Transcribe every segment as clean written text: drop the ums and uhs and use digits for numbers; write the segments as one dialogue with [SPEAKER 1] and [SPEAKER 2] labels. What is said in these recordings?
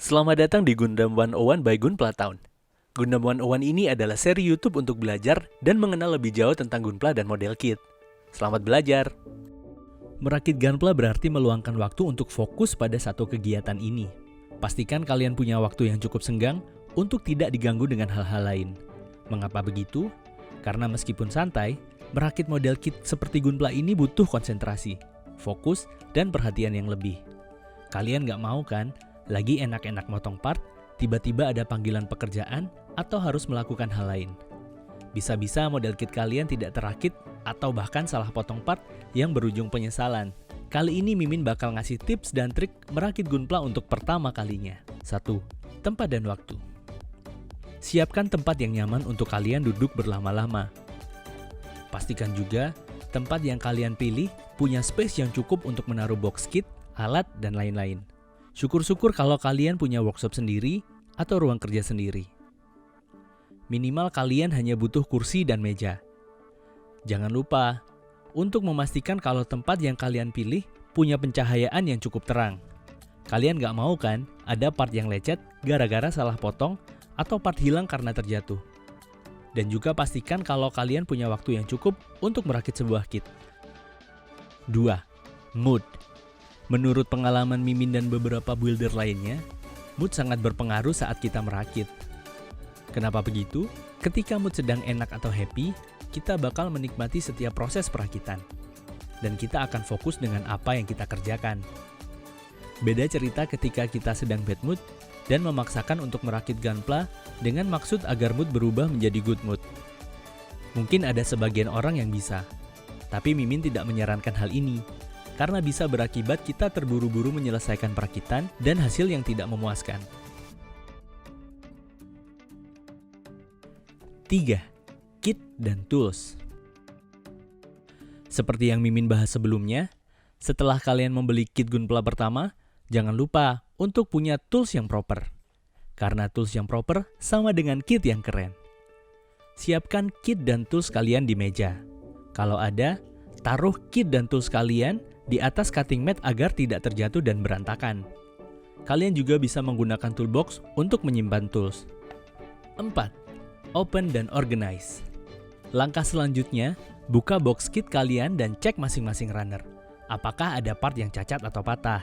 [SPEAKER 1] Selamat datang di Gundam 101 by Gunpla Town. Gundam 101 ini adalah seri YouTube untuk belajar dan mengenal lebih jauh tentang Gunpla dan model kit. Selamat belajar! Merakit Gunpla berarti meluangkan waktu untuk fokus pada satu kegiatan ini. Pastikan kalian punya waktu yang cukup senggang untuk tidak diganggu dengan hal-hal lain. Mengapa begitu? Karena meskipun santai, merakit model kit seperti Gunpla ini butuh konsentrasi, fokus, dan perhatian yang lebih. Kalian nggak mau kan? Lagi enak-enak motong part, tiba-tiba ada panggilan pekerjaan atau harus melakukan hal lain. Bisa-bisa model kit kalian tidak terakit atau bahkan salah potong part yang berujung penyesalan. Kali ini Mimin bakal ngasih tips dan trik merakit Gunpla untuk pertama kalinya. 1. Tempat dan waktu. Siapkan tempat yang nyaman untuk kalian duduk berlama-lama. Pastikan juga tempat yang kalian pilih punya space yang cukup untuk menaruh box kit, alat, dan lain-lain. Syukur-syukur kalau kalian punya workshop sendiri atau ruang kerja sendiri. Minimal kalian hanya butuh kursi dan meja. Jangan lupa untuk memastikan kalau tempat yang kalian pilih punya pencahayaan yang cukup terang. Kalian nggak mau kan ada part yang lecet gara-gara salah potong atau part hilang karena terjatuh. Dan juga pastikan kalau kalian punya waktu yang cukup untuk merakit sebuah kit. 2. Mood. Menurut pengalaman Mimin dan beberapa builder lainnya, mood sangat berpengaruh saat kita merakit. Kenapa begitu? Ketika mood sedang enak atau happy, kita bakal menikmati setiap proses perakitan. Dan kita akan fokus dengan apa yang kita kerjakan. Beda cerita ketika kita sedang bad mood dan memaksakan untuk merakit Gunpla dengan maksud agar mood berubah menjadi good mood. Mungkin ada sebagian orang yang bisa, tapi Mimin tidak menyarankan hal ini. Karena bisa berakibat kita terburu-buru menyelesaikan perakitan dan hasil yang tidak memuaskan. 3. Kit dan tools. Seperti yang Mimin bahas sebelumnya, setelah kalian membeli kit Gunpla pertama, jangan lupa untuk punya tools yang proper. Karena tools yang proper sama dengan kit yang keren. Siapkan kit dan tools kalian di meja. Kalau ada, taruh kit dan tools kalian di atas cutting mat agar tidak terjatuh dan berantakan. Kalian juga bisa menggunakan toolbox untuk menyimpan tools. 4. Open dan organize. Langkah selanjutnya, buka box kit kalian dan cek masing-masing runner. Apakah ada part yang cacat atau patah?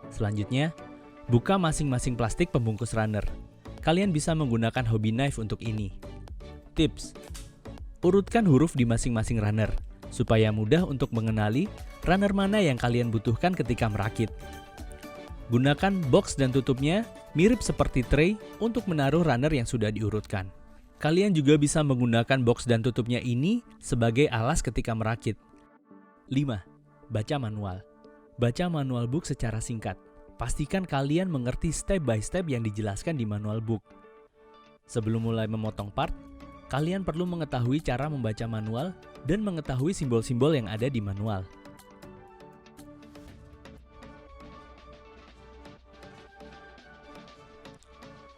[SPEAKER 1] Selanjutnya, buka masing-masing plastik pembungkus runner. Kalian bisa menggunakan hobby knife untuk ini. Tips: urutkan huruf di masing-masing runner, supaya mudah untuk mengenali runner mana yang kalian butuhkan ketika merakit. Gunakan box dan tutupnya mirip seperti tray untuk menaruh runner yang sudah diurutkan. Kalian juga bisa menggunakan box dan tutupnya ini sebagai alas ketika merakit. 5. Baca manual. Baca manual book secara singkat. Pastikan kalian mengerti step by step yang dijelaskan di manual book. Sebelum mulai memotong part, kalian perlu mengetahui cara membaca manual dan mengetahui simbol-simbol yang ada di manual.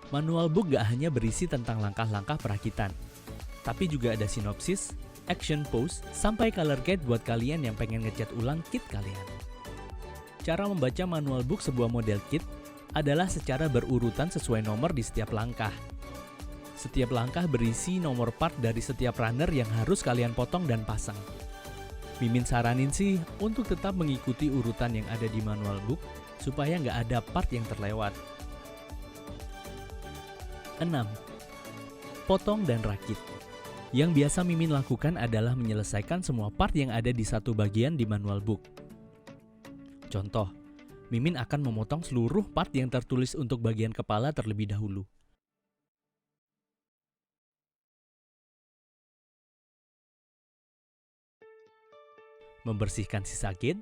[SPEAKER 1] Manual book gak hanya berisi tentang langkah-langkah perakitan, tapi juga ada sinopsis, action pose, sampai color guide buat kalian yang pengen ngecat ulang kit kalian. Cara membaca manual book sebuah model kit adalah secara berurutan sesuai nomor di setiap langkah. Setiap langkah berisi nomor part dari setiap runner yang harus kalian potong dan pasang. Mimin saranin sih untuk tetap mengikuti urutan yang ada di manual book supaya nggak ada part yang terlewat. 6. Potong dan rakit. Yang biasa Mimin lakukan adalah menyelesaikan semua part yang ada di satu bagian di manual book. Contoh, Mimin akan memotong seluruh part yang tertulis untuk bagian kepala terlebih dahulu. Membersihkan sisa kit.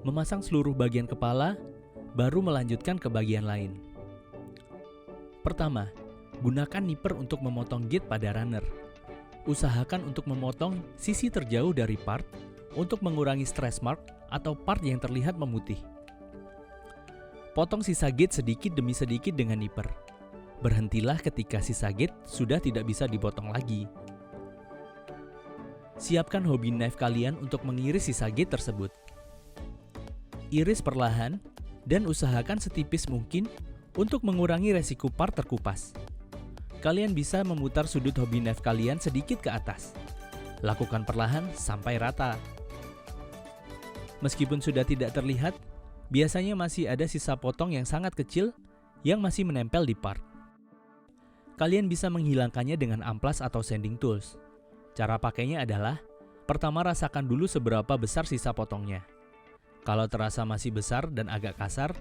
[SPEAKER 1] Memasang seluruh bagian kepala, baru melanjutkan ke bagian lain. Pertama, gunakan nipper untuk memotong git pada runner. Usahakan untuk memotong sisi terjauh dari part untuk mengurangi stretch mark atau part yang terlihat memutih. Potong sisa gate sedikit demi sedikit dengan nipper. Berhentilah ketika sisa gate sudah tidak bisa dipotong lagi. Siapkan hobby knife kalian untuk mengiris sisa gate tersebut. Iris perlahan dan usahakan setipis mungkin untuk mengurangi resiko part terkupas. Kalian bisa memutar sudut hobby knife kalian sedikit ke atas. Lakukan perlahan sampai rata. Meskipun sudah tidak terlihat, biasanya masih ada sisa potong yang sangat kecil yang masih menempel di part. Kalian bisa menghilangkannya dengan amplas atau sanding tools. Cara pakainya adalah, pertama rasakan dulu seberapa besar sisa potongnya. Kalau terasa masih besar dan agak kasar,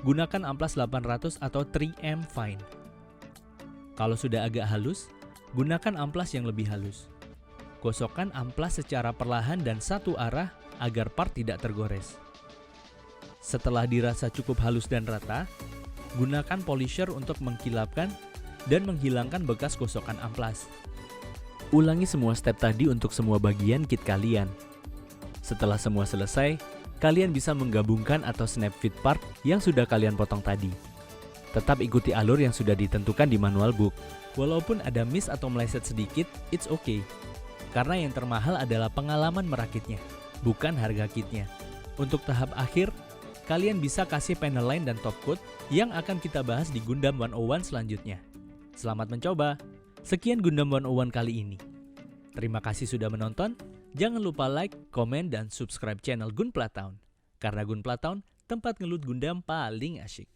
[SPEAKER 1] gunakan amplas 800 atau 3M Fine. Kalau sudah agak halus, gunakan amplas yang lebih halus. Gosokkan amplas secara perlahan dan satu arah agar part tidak tergores. Setelah dirasa cukup halus dan rata, gunakan polisher untuk mengkilapkan dan menghilangkan bekas gosokan amplas. Ulangi semua step tadi untuk semua bagian kit kalian. Setelah semua selesai, kalian bisa menggabungkan atau snap fit part yang sudah kalian potong tadi. Tetap ikuti alur yang sudah ditentukan di manual book. Walaupun ada miss atau meleset sedikit, it's okay. Karena yang termahal adalah pengalaman merakitnya, bukan harga kitnya. Untuk tahap akhir, kalian bisa kasih panel line dan top coat yang akan kita bahas di Gundam 101 selanjutnya. Selamat mencoba! Sekian Gundam 101 kali ini. Terima kasih sudah menonton. Jangan lupa like, komen, dan subscribe channel Gunpla Town. Karena Gunpla Town, tempat ngelut Gundam paling asyik.